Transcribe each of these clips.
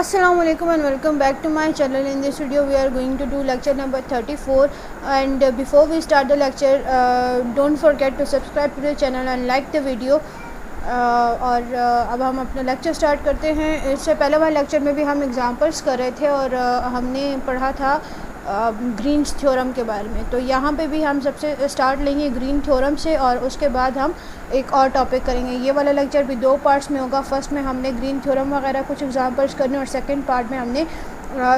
Assalamualaikum and welcome back to my channel. In this video we are going to do lecture number 34, and before we start the lecture don't forget to subscribe to the channel and like the video. और अब हम अपना lecture start करते हैं। इससे पहले वाले lecture में भी हम एग्जांपल्स कर रहे थे और हमने पढ़ा था ग्रीन्स थ्योरम के बारे में। तो यहाँ पे भी हम सबसे स्टार्ट लेंगे ग्रीन थ्योरम से और उसके बाद हम एक और टॉपिक करेंगे। ये वाला लेक्चर भी दो पार्ट्स में होगा। फर्स्ट में हमने ग्रीन थ्योरम वगैरह कुछ एग्जांपल्स करने और सेकंड पार्ट में हमने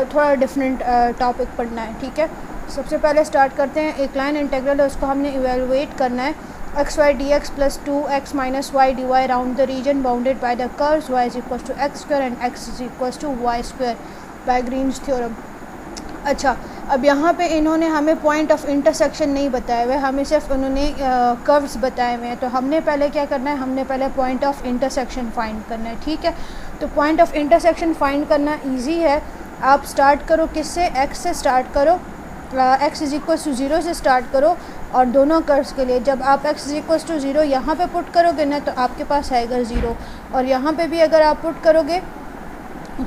थोड़ा डिफरेंट टॉपिक पढ़ना है। ठीक है, सबसे पहले स्टार्ट करते हैं। एक लाइन इंटीग्रल है, उसको हमने इवेलुएट करना है। X y D x plus 2x minus Y d y round the region bounded by the curves y is equal to x square and x is equal to y square by Green's theorem. अच्छा, अब यहाँ पे इन्होंने हमें point of intersection नहीं बताए हुए, हमें सिर्फ उन्होंने कर्व्स बताए हुए हैं। तो हमने पहले क्या करना है, हमने पहले पॉइंट ऑफ इंटरसेक्शन फाइंड करना है। ठीक है, तो पॉइंट ऑफ इंटरसेक्शन फाइंड करना इजी है। आप स्टार्ट करो किससे, x से स्टार्ट करो। x इज इक्वल टू 0 से स्टार्ट करो और दोनों कर्व्स के लिए जब आप x इज इक्वल टू 0 यहाँ पे पुट करोगे ना तो आपके पास आएगा 0, और यहाँ पे भी अगर आप पुट करोगे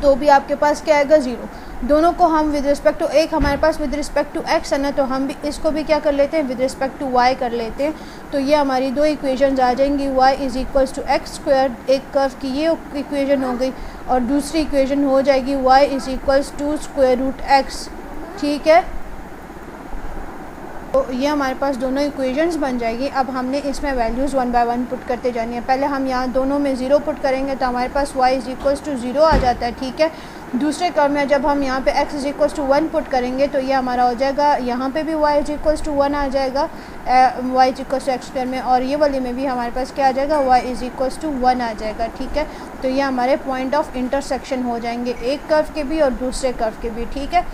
तो भी आपके पास क्या आएगा 0। दोनों को हम विद रिस्पेक्ट टू, एक हमारे पास विद रिस्पेक्ट टू x है ना, तो हम भी इसको भी क्या कर लेते हैं, विद रिस्पेक्ट टू y कर लेते हैं। तो ये हमारी दो इक्वेशंस आ जाएंगी। y is equals to x square, एक कर्व की ये इक्वेशन हो गई, और दूसरी इक्वेशन हो जाएगी y is equals to square root x। ठीक है, तो ये हमारे पास दोनों इक्वेशंस बन जाएगी। अब हमने इसमें values one by one put करते जानी है। पहले हम यहाँ दोनों में 0 पुट करेंगे तो हमारे पास y इज़ इक्वल्स टू 0 आ जाता है। ठीक है, दूसरे कर्व में जब हम यहाँ पे x is equals to 1 put करेंगे तो ये हमारा हो जाएगा, यहाँ पे भी y इज़ इक्वल्स टू 1 आ जाएगा, y is equals to x square में, और ये वाले में भी हमारे पास क्या आ जाएगा, y इज़ इक्वल्स टू 1 आ जाएगा। ठीक है, तो ये हमारे पॉइंट ऑफ इंटरसेक्शन हो जाएंगे, एक कर्व के भी और दूसरे कर्व के भी। ठीक है,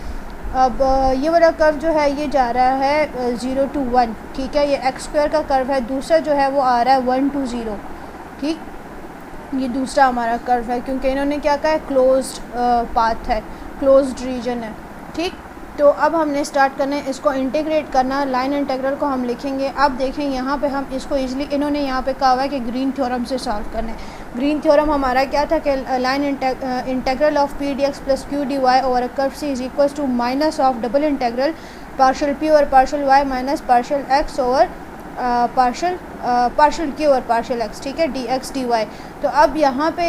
अब ये वाला कर्व जो है ये जा रहा है 0 to 1। ठीक है, ये एक्स स्क्वायर का कर्व है, दूसरा जो है वो आ रहा है 1 to 0। ठीक, ये दूसरा हमारा कर्व है क्योंकि इन्होंने क्या कहा है, क्लोज्ड पाथ है, क्लोज्ड रीजन है। ठीक, तो अब हमने स्टार्ट करना है इसको इंटीग्रेट करना। लाइन इंटीग्रल को हम लिखेंगे। अब देखें यहाँ पे हम इसको इजीली, इन्होंने यहाँ पे कहा हुआ है कि ग्रीन थ्योरम से सॉल्व करना है। ग्रीन थ्योरम हमारा क्या था कि line integral of P d x plus Q d y over curve C is equal to minus of double integral partial P और partial y minus partial x over partial Q और partial x. ठीक है, D x D Y. तो अब यहाँ पे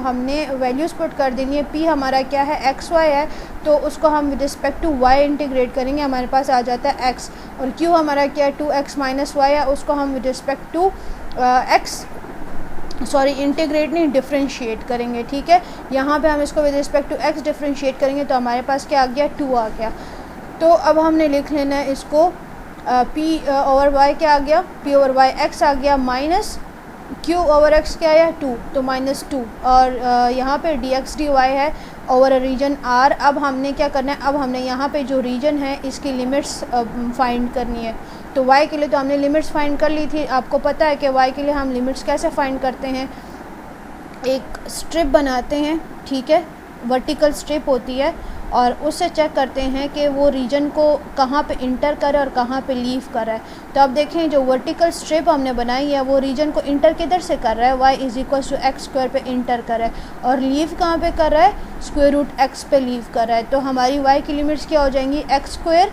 हमने values put कर देनी है। पी हमारा क्या है, एक्स वाई है, तो उसको हम with respect to y integrate करेंगे, हमारे पास आ जाता है एक्स। और क्यू हमारा क्या है, 2x माइनस वाई है, उसको हम with respect to x integrate नहीं, डिफ्रेंशिएट करेंगे। ठीक है, यहाँ पे हम इसको with respect to x differentiate करेंगे तो हमारे पास क्या आ गया, 2 आ गया। तो अब हमने लिख लेना है इसको p ओवर वाई क्या आ गया, p ओवर वाई x आ गया, माइनस q ओवर x क्या आया, 2, तो माइनस 2, और यहाँ पे dx dy है ओवर रीजन r। अब हमने क्या करना है, अब हमने यहाँ पे जो रीजन है इसकी लिमिट्स फाइंड करनी है। तो y के लिए तो हमने लिमिट्स फाइंड कर ली थी। आपको पता है कि y के लिए हम लिमिट्स कैसे फाइंड करते हैं, एक स्ट्रिप बनाते हैं। ठीक है, वर्टिकल स्ट्रिप होती है, और उससे चेक करते हैं कि वो रीजन को कहाँ पे इंटर करे और कहाँ पे लीव कर रहा है। तो अब देखें, जो वर्टिकल स्ट्रिप हमने बनाई है वो रीजन को इंटर किधर से कर रहा है, y is equal to x square पे इंटर कर रहा है, और लीव कहाँ पे कर रहा है, स्क्वायर रूट x पे लीव कर रहा है। तो हमारी y की लिमिट्स क्या हो जाएंगी, x square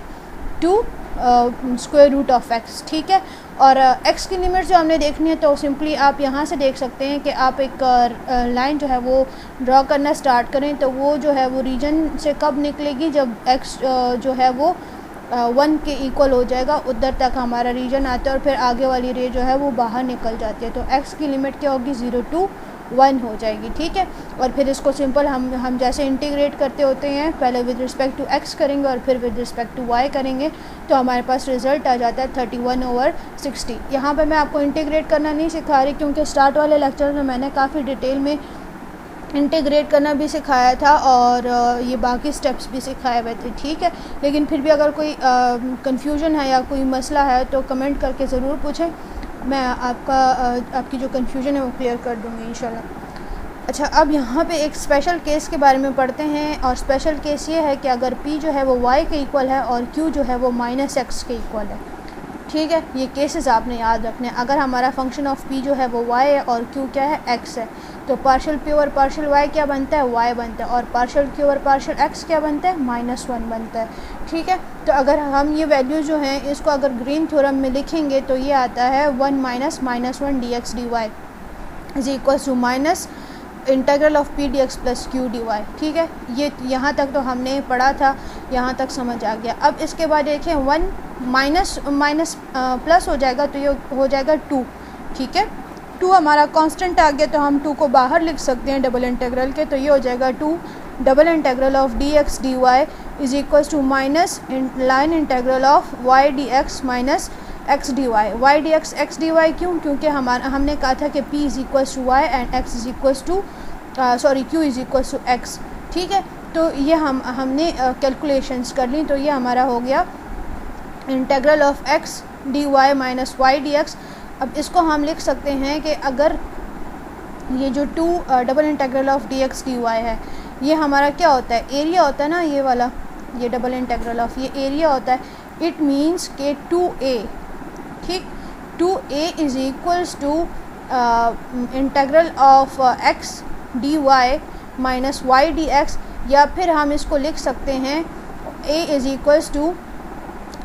to square root of x। ठीक है, और x की लिमिट जो हमने देखनी है तो सिंपली आप यहाँ से देख सकते हैं कि आप एक लाइन जो है वो ड्रॉ करना स्टार्ट करें तो वो जो है वो रीजन से कब निकलेगी, जब x जो है वो 1 के इक्वल हो जाएगा, उधर तक हमारा रीजन आता है और फिर आगे वाली रे जो है वो बाहर निकल जाती है। तो x की लिमिट क्या होगी, 0 to 1 हो जाएगी। ठीक है, और फिर इसको सिंपल हम जैसे इंटीग्रेट करते होते हैं, पहले विद रिस्पेक्ट टू x करेंगे और फिर विद रिस्पेक्ट टू y करेंगे, तो हमारे पास रिज़ल्ट आ जाता है 31 ओवर 60। यहाँ पे मैं आपको इंटीग्रेट करना नहीं सिखा रही क्योंकि स्टार्ट वाले लेक्चर में मैंने काफ़ी डिटेल में इंटीग्रेट करना भी सिखाया था और ये बाकी स्टेप्स भी सिखाए हुए थे। ठीक है, लेकिन फिर भी अगर कोई कन्फ्यूजन है या कोई मसला है तो कमेंट करके ज़रूर पूछें, मैं आपकी जो कन्फ्यूजन है वो क्लियर कर दूँगी इंशाल्लाह। अच्छा, अब यहाँ पे एक स्पेशल केस के बारे में पढ़ते हैं, और स्पेशल केस ये है कि अगर p जो है वो y के इक्वल है और q जो है वो माइनस x के इक्वल है। ठीक है, ये केसेस आपने याद रखने हैं। अगर हमारा फंक्शन ऑफ p जो है वो y है और q क्या है, x है, तो partial p over partial y क्या बनता है, वाई बनता है, और partial q over partial x क्या बनता है, -1 बनता है। ठीक है, तो अगर हम ये वैल्यू जो हैं इसको अगर ग्रीन थ्योरम में लिखेंगे तो ये आता है 1 - -1 dx dy is equal to minus integral of P d x plus Q d y. ठीक है, ये यहाँ तक तो हमने पढ़ा था, यहाँ तक समझ आ गया। अब इसके बाद देखें 1 माइनस प्लस हो जाएगा तो ये हो जाएगा 2। ठीक है, 2 हमारा कांस्टेंट आ गया तो हम 2 को बाहर लिख सकते हैं डबल इंटीग्रल के, तो ये हो जाएगा 2 double integral of D x D y is equal to minus line integral of y D x minus x D y D x D y. क्यों? क्योंकि हमने कहा था कि p is equal to y and x is equal to q is equal to x। ठीक है, तो ये हमने कैलकुलेशंस कर ली, तो ये हमारा हो गया integral of x d y minus Y D x. अब इसको हम लिख सकते हैं कि अगर ये जो 2 double integral of D x D y है, ये हमारा क्या होता है, एरिया होता है ना, ये वाला, ये डबल इंटीग्रल ऑफ ये एरिया होता है। इट मीन्स के 2a, ठीक, 2a is equals to integral of x d y minus Y D x, या फिर हम इसको लिख सकते हैं a is equals to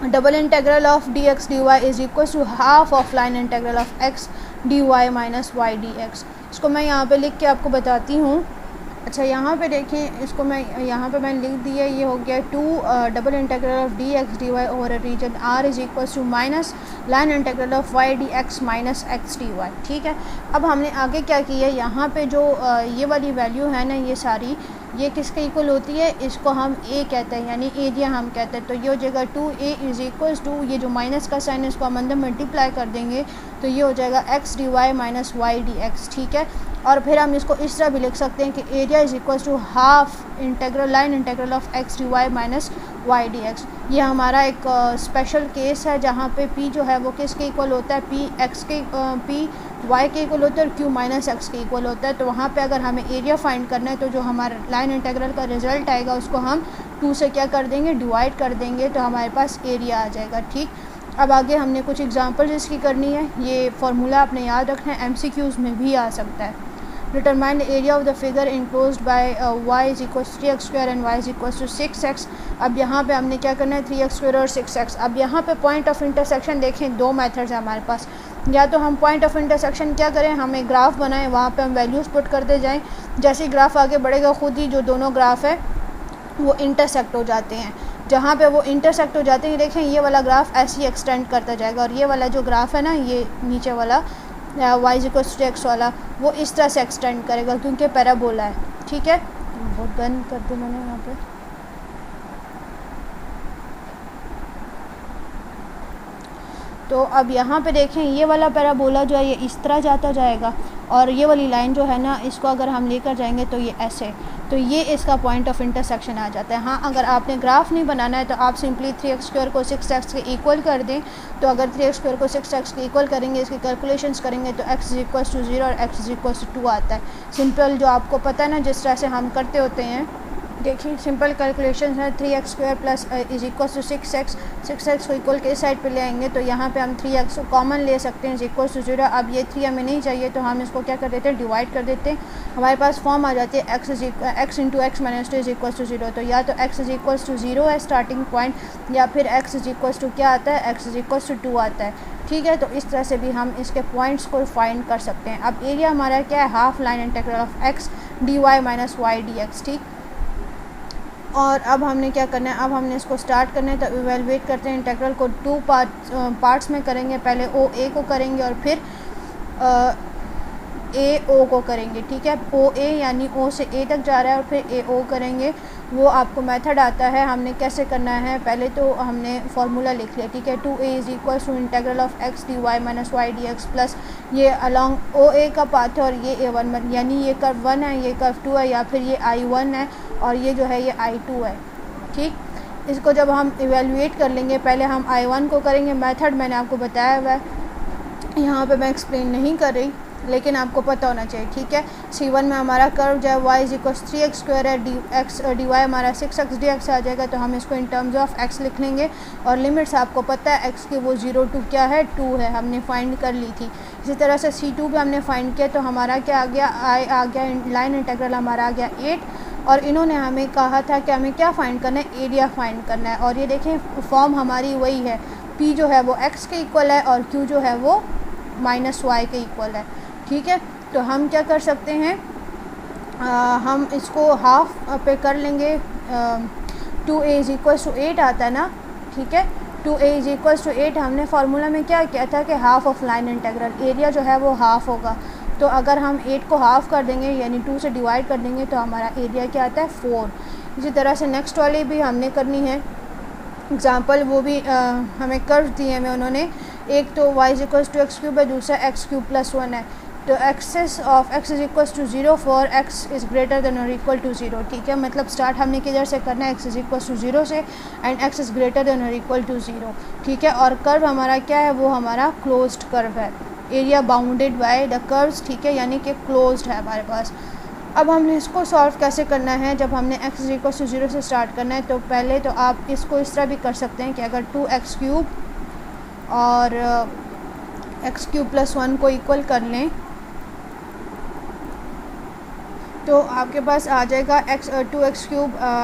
double integral of D x D y is equals to half of line integral of x d y minus Y D x. इसको मैं यहाँ पे लिख के आपको बताती हूँ। अच्छा, यहाँ पे देखें, इसको मैं यहाँ पे मैंने लिख दिया, ये हो गया 2 double integral of D x D y over region r is equal to minus line integral of y D x minus x D y. ठीक है, अब हमने आगे क्या किया, यहाँ पे जो ये वाली वैल्यू है ना, ये सारी, ये किसके इक्वल होती है, इसको हम a कहते हैं, यानी एरिया हम कहते हैं। तो ये हो जाएगा 2a इज इक्वल टू, ये जो माइनस का साइन है इसको हम अंदर मल्टीप्लाई कर देंगे तो ये हो जाएगा x d y minus Y D x. ठीक है, और फिर हम इसको इस तरह भी लिख सकते हैं कि area is equal to half integral line integral of x d y minus Y D x. ये हमारा एक स्पेशल केस है जहाँ पे p जो है वो किसके इक्वल होता है, p y के इक्वल होता है और q माइनस एक्स के इक्वल होता है। तो वहाँ पे अगर हमें एरिया फाइंड करना है तो जो हमारा लाइन इंटीग्रल का रिजल्ट आएगा उसको हम 2 से क्या कर देंगे, डिवाइड कर देंगे, तो हमारे पास एरिया आ जाएगा। ठीक, अब आगे हमने कुछ एग्जांपल्स इसकी करनी है। ये फार्मूला आपने याद रखना है, MCQs में भी आ सकता है। Determine the area of the figure enclosed by y is equal to 3x² and y is equal to 6x। अब यहाँ पे हमने क्या करना है, 3x² और 6x। अब यहाँ पे पॉइंट ऑफ इंटरसेक्शन देखें, 2 मेथड्स हैं हमारे पास। या तो हम पॉइंट ऑफ इंटरसेक्शन क्या करें, हम एक ग्राफ बनाएं, वहाँ पे हम वैल्यूज़ पुट करते जाएं, जैसे ग्राफ आगे बढ़ेगा खुद ही जो दोनों ग्राफ है वो इंटरसेक्ट हो जाते हैं। जहाँ पे वो इंटरसेक्ट हो जाते हैं, देखें ये वाला ग्राफ ऐसे ही एक्सटेंड करता जाएगा, और ये वाला जो ग्राफ है ना, ये नीचे वाला y is equal to x वाला, वो इस तरह से एक्सटेंड करेगा क्योंकि पैराबोला है। ठीक है, बहुत बंद कर दूँ मैंने यहाँ पे। तो अब यहाँ पे देखें, ये वाला पैराबोला जो है ये इस तरह जाता जाएगा, और ये वाली लाइन जो है ना, इसको अगर हम लेकर जाएंगे तो ये ऐसे, तो ये इसका पॉइंट ऑफ इंटरसेक्शन आ जाता है। हाँ, अगर आपने ग्राफ नहीं बनाना है तो आप सिंपली 3x² को 6x के इक्वल कर दें। तो अगर 3x² को 6x के इक्वल करेंगे, इसकी कैलकुलेशंस करेंगे तो x इज इक्वल टू 0 और x इज इक्वल टू 2 आता है। सिंपल जो आपको पता है ना, जिस तरह से हम करते होते हैं, देखिए सिंपल कैलकुलेशन है। 3x² plus is equal to 6x को इक्वल के साइड पे ले आएंगे तो यहाँ पे हम 3x को कॉमन ले सकते हैं, इज इक्वल टू 0। अब ये 3 हमें नहीं चाहिए तो हम इसको क्या कर देते हैं, डिवाइड कर देते हैं। हमारे पास फॉर्म आ जाती है x into x minus 2 is equal to 0। तो या तो x इज इक्वल टू 0 है स्टार्टिंग पॉइंट, या फिर x इज इक्वल टू क्या आता है, x इज इक्वल टू 2 आता है। ठीक है, तो इस तरह से भी हम इसके पॉइंट्स को फाइंड कर सकते हैं। अब एरिया हमारा क्या है, half line integral of x d y minus Y D x. ठीक, और अब हमने क्या करना है, अब हमने इसको स्टार्ट करना है। तो इवेलुएट करते हैं, इंटीग्रल को 2 पार्ट्स में करेंगे। पहले OA को करेंगे और फिर AO को करेंगे। ठीक है, OA यानी O से A तक जा रहा है और फिर AO करेंगे। वो आपको मेथड आता है, हमने कैसे करना है, पहले तो हमने फार्मूला लिख लिया। ठीक है, 2A is equal to integral of x d y minus Y D x plus ये अलॉन्ग OA का पाथ है और ये A1 यानी ये कर्व 1 है, ये कर्व 2 है, या फिर ये I1 है और ये जो है ये I2 है। ठीक, इसको जब हम इवेलुएट कर लेंगे, पहले हम I1 को करेंगे। मेथड मैंने आपको बताया हुआ है, यहाँ पे मैं एक्सप्लेन नहीं कर रही। लेकिन आपको पता होना चाहिए, ठीक है। C1 में हमारा कर्व जो है y इज इक्वल 3x² है, dy हमारा 6x dx आ जाएगा, तो हम इसको इन टर्म्स ऑफ x लिख लेंगे। और लिमिट्स आपको पता है x की वो 0 to क्या है 2 है, हमने फाइंड कर ली थी। इसी तरह से C2 भी हमने फाइंड किया, तो हमारा क्या आ गया, I आ गया, लाइन इंटीग्रल हमारा आ गया 8। और इन्होंने हमें कहा था कि हमें क्या फ़ाइंड करना है, एरिया फाइंड करना है। और ये देखें फॉर्म हमारी वही है, P जो है वो x के इक्वल है और Q जो है वो -y के इक्वल है, ठीक है। तो हम क्या कर सकते हैं, हम इसको हाफ पे कर लेंगे। 2a इज़ इक्वल टू 8 आता है ना, ठीक है। 2a इज़ इक्वल टू 8 हमने फार्मूला में क्या किया था कि half of line integral, area जो है वो हाफ होगा। तो अगर हम 8 को हाफ कर देंगे यानी 2 से डिवाइड कर देंगे तो हमारा एरिया क्या आता है 4। इसी तरह से नेक्स्ट वाली भी हमने करनी है एग्ज़ाम्पल, वो भी हमें कर्व दिए हैं उन्होंने। एक तो y is equal to x³ है, दूसरा x³ + 1 है। तो axis of x is equal to 0 for x is greater than और इक्वल टू 0, ठीक है। मतलब स्टार्ट हमने किधर से करना है, x इज इक्वल टू 0 से and x is greater than और इक्वल टू 0, ठीक है। और कर्व हमारा क्या है, वो हमारा क्लोज्ड कर्व है, area bounded by the curves, ठीक है, यानी कि क्लोज्ड है हमारे पास। अब हमने इसको सॉल्व कैसे करना है, जब हमने x इज इक्वल टू 0 से स्टार्ट करना है, तो पहले तो आप इसको इस तरह भी कर सकते हैं कि अगर 2x³ और x³ + 1 को इक्वल कर लें तो आपके पास आ जाएगा 2x³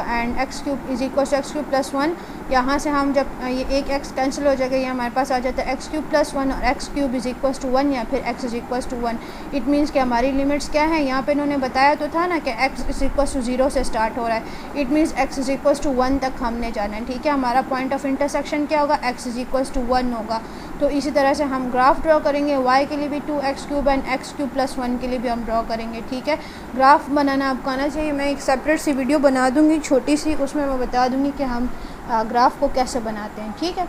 and x³ is equal to x³ + 1। यहाँ से हम जब ये एक x कैंसिल हो जाएगा, ये हमारे पास आ जाता है x³ + 1 और x³ इज इक्वल टू 1 या फिर x is equal to 1। It means कि हमारी लिमिट्स क्या है, यहाँ पे इन्होंने बताया तो था ना कि x इज इक्वल टू 0 से स्टार्ट हो रहा है। It means x is equal to 1 तक हमने जाना है, ठीक है। हमारा पॉइंट ऑफ इंटरसेक्शन क्या होगा, x इज इक्वल टू 1 होगा। तो इसी तरह से हम ग्राफ ड्रॉ करेंगे, y के लिए भी 2x³ एंड x³ + 1 के लिए भी हम ड्रॉ करेंगे, ठीक है। ग्राफ बनाना आपको आना चाहिए, मैं एक सेपरेट सी वीडियो बना दूंगी छोटी सी, उसमें मैं बता दूंगी कि हम ग्राफ को कैसे बनाते हैं, ठीक है।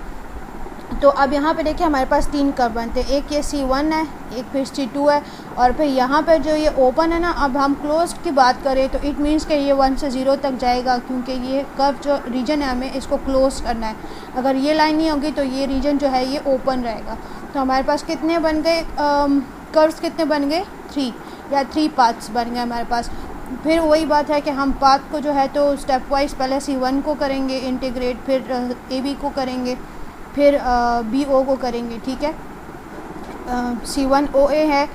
तो अब यहाँ पे देखिए हमारे पास 3 कर्व बनते हैं, एक ये C1 है, एक फिर C2 है और फिर यहाँ पे जो ये ओपन है ना, अब हम क्लोज्ड की बात करें तो इट मीन्स कि ये 1 से 0 तक जाएगा, क्योंकि ये कर्व जो रीजन है हमें इसको क्लोज करना है। अगर ये लाइन नहीं होगी तो ये रीजन जो है ये ओपन रहेगा। तो हमारे पास कितने बन गए कर्व्स, कितने बन गए 3 या 3 पाथ्स बन गए हमारे पास। फिर वही बात है कि हम पाथ को जो है तो स्टेप वाइज पहले C1 को करेंगे इंटीग्रेट, फिर AB को करेंगे, फिर BO को करेंगे, ठीक है। C1 OA है,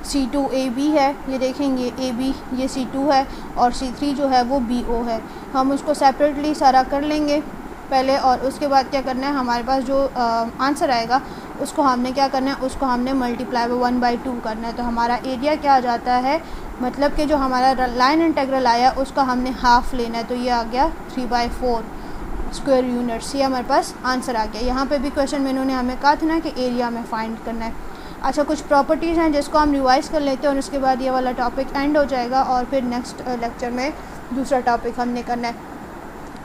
C2 AB है, ये देखेंगे AB ये C2 है और C3 जो है वो BO है। हम उसको सेपरेटली सारा कर लेंगे पहले और उसके बाद क्या करना है, हमारे पास जो आंसर आएगा उसको हमने क्या करना है, उसको हमने मल्टीप्लाई बाय 1/2 करना है। तो हमारा एरिया क्या आ जाता है, मतलब कि जो हमारा लाइन इंटीग्रल आया उसका हमने हाफ लेना है, तो ये आ गया 3/4 स्क्वायर यूनिट्स। ये हमारे पास आंसर आ गया। यहाँ पे भी क्वेश्चन में इन्होंने हमें कहा था ना कि एरिया में फाइंड करना है। अच्छा, कुछ प्रॉपर्टीज़ हैं जिसको हम रिवाइज़ कर लेते हैं और उसके बाद ये वाला टॉपिक एंड हो जाएगा और फिर नेक्स्ट लेक्चर में दूसरा टॉपिक हमने करना है।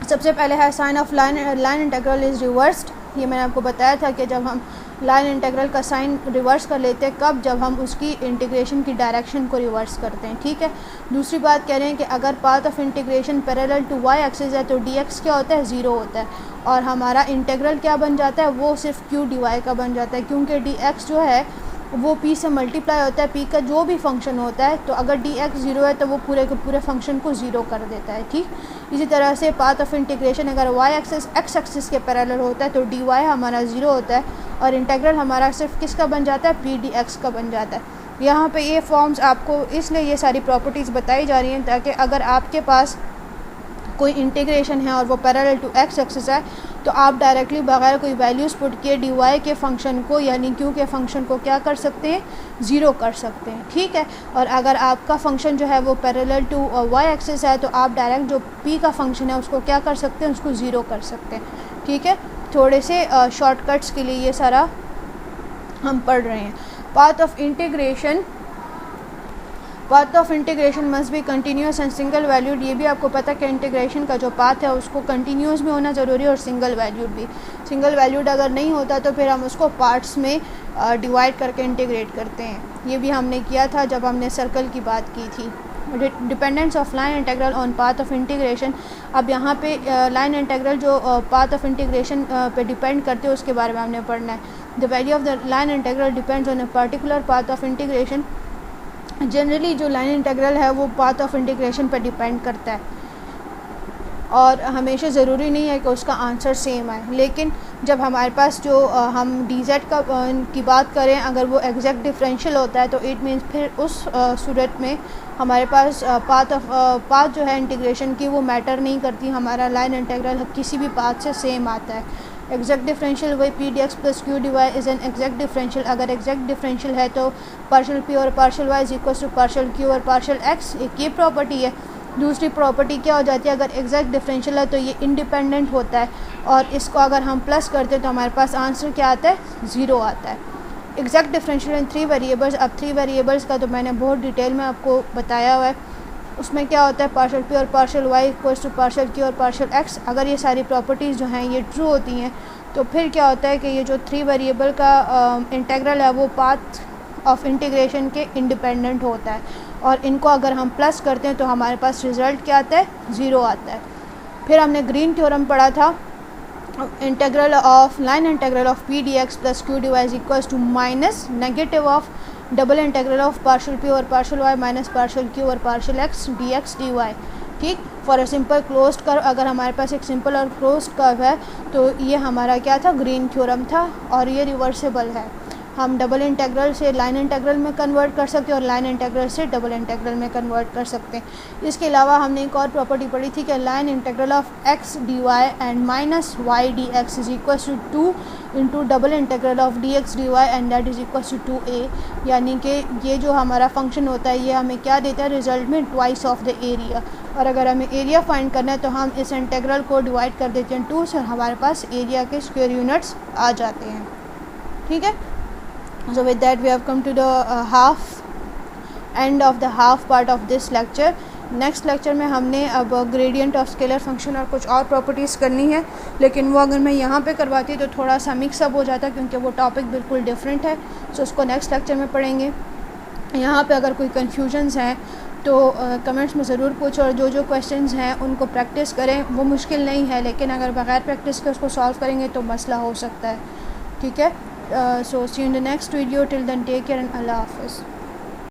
सबसे पहले है sign of line integral is reversed. ये मैंने आपको बताया था कि जब हम लाइन इंटीग्रल का साइन रिवर्स कर लेते हैं, कब, जब हम उसकी इंटीग्रेशन की डायरेक्शन को रिवर्स करते हैं, ठीक है। दूसरी बात कह रहे हैं कि अगर path of integration parallel to y axis है तो dx क्या होता है, 0 होता है और हमारा इंटीग्रल क्या बन जाता है, वो सिर्फ q dy का बन जाता है, क्योंकि dx जो है वो p से मल्टीप्लाई होता है, p का जो भी फंक्शन होता है। तो अगर dx 0 है तो वो पूरे के पूरे फंक्शन को 0 कर देता है, ठीक। इसी तरह से पाथ ऑफ इंटीग्रेशन अगर y एक्सिस x एक्सिस के पैरेलल होता है तो dy हमारा 0 होता है और इंटीग्रल हमारा सिर्फ किसका बन जाता है, p dx का बन जाता है। यहाँ पे ये फॉर्म्स आपको इसलिए ये सारी प्रॉपर्टीज़ बताई जा रही हैं ताकि अगर आपके पास कोई इंटीग्रेशन है और वो पैरेलल टू x एक्सिस है तो आप डायरेक्टली बगैर कोई वैल्यूज़ पुट किए dy के फंक्शन को यानी q के फंक्शन को क्या कर सकते हैं, 0 कर सकते हैं, ठीक है। और अगर आपका फंक्शन जो है वो पैरेलल टू y एक्सिस है तो आप डायरेक्ट जो p का फंक्शन है उसको क्या कर सकते हैं, उसको 0 कर सकते हैं, ठीक है। थोड़े से शॉर्टकट्स के लिए ये सारा हम पढ़ रहे हैं। Path of integration must be continuous and single valued. ये भी आपको पता है कि इंटीग्रेशन का जो पाथ है उसको कंटिन्यूस भी होना ज़रूरी है और सिंगल वैल्यूड भी। सिंगल वैल्यूड अगर नहीं होता तो फिर हम उसको पार्ट्स में डिवाइड करके इंटीग्रेट करते हैं। ये भी हमने किया था जब हमने सर्कल की बात की थी। Dependence of line integral on path of integration. अब यहाँ पे लाइन इंटीग्रल जो पाथ ऑफ इंटीग्रेशन पे डिपेंड करते हैं उसके बारे में हमने पढ़ना है। The value of the line integral depends on a particular path of integration. Generally जो लाइन इंटीग्रल है वो पाथ ऑफ इंटीग्रेशन पर डिपेंड करता है और हमेशा ज़रूरी नहीं है कि उसका आंसर सेम आए, लेकिन जब हमारे पास जो हम dz का की बात करें, अगर वो एग्जैक्ट डिफरेंशियल होता है तो इट मीन्स फिर उस सूरत में हमारे पास पाथ जो है इंटीग्रेशन की वो मैटर नहीं करती, हमारा लाइन इंटीग्रल किसी भी पाथ से सेम आता है। एग्जैक्ट डिफरेंशियल वही p d x plus Q d y is an exact differential. अगर एग्जैक्ट डिफरेंशियल है तो पार्शियल पी और partial y is equal to partial Q और पार्शियल एक्स, एक ये प्रॉपर्टी है। दूसरी प्रॉपर्टी क्या हो जाती है, अगर एग्जैक्ट डिफरेंशियल है तो ये इंडिपेंडेंट होता है और इसको अगर हम प्लस करते हैं तो हमारे पास आंसर क्या आता है, ज़ीरो आता है। एग्जैक्ट डिफरेंशियल इन 3 वेरिएबल्स, अब 3 वेरिएबल्स का तो मैंने बहुत डिटेल में आपको बताया हुआ है। उसमें क्या होता है, पार्शियल पी और partial Y equals to partial Q और पार्शियल एक्स। अगर ये सारी प्रॉपर्टीज़ जो हैं ये ट्रू होती हैं तो फिर क्या होता है कि ये जो 3 वेरिएबल का इंटीग्रल है वो पाथ ऑफ इंटीग्रेशन के इंडिपेंडेंट होता है और इनको अगर हम प्लस करते हैं तो हमारे पास रिज़ल्ट क्या आता है, ज़ीरो आता है। फिर हमने ग्रीन थ्योरम पढ़ा था, integral of line integral of P d x plus Q d y is equals to minus negative of double integral of partial P और partial y minus partial Q और partial x d x D y. ठीक, for a simple closed curve, अगर हमारे पास एक simple और closed curve है तो ये हमारा क्या था, ग्रीन थ्योरम था और ये रिवर्सिबल है। हम डबल इंटीग्रल से लाइन इंटीग्रल में कन्वर्ट कर सकते हैं और लाइन इंटीग्रल से डबल इंटीग्रल में कन्वर्ट कर सकते हैं। इसके अलावा हमने एक और प्रॉपर्टी पढ़ी थी कि line integral of X D Y and minus Y D X is equal to 2 into double integral of D x D Y and that is equal to 2a, यानी कि ये जो हमारा फंक्शन होता है ये हमें क्या देता है, रिजल्ट में ट्वाइस ऑफ द एरिया। और अगर हमें एरिया फाइंड करना है तो हम इस इंटीग्रल को डिवाइड कर देते हैं 2 से और हमारे पास एरिया के स्क्वायर यूनिट्स आ जाते हैं। ठीक है, so with that we have come to the end of the half part of this lecture. Next lecture में हमने अब ग्रेडियंट ऑफ स्केलर फंक्शन और कुछ और प्रॉपर्टीज़ करनी है, लेकिन वो अगर मैं यहाँ पे करवाती तो थोड़ा सा मिक्सअप हो जाता क्योंकि वो टॉपिक बिल्कुल डिफरेंट है। सो उसको नेक्स्ट लेक्चर में पढ़ेंगे। यहाँ पे अगर कोई कन्फ्यूजन्स हैं तो कमेंट्स में ज़रूर पूछो और जो क्वेश्चंस हैं उनको प्रैक्टिस करें। वो मुश्किल नहीं है, लेकिन अगर बगैर प्रैक्टिस के उसको सॉल्व करेंगे तो मसला हो सकता है। ठीक है, so see you in the next video. Till then, take care and Allah Hafiz.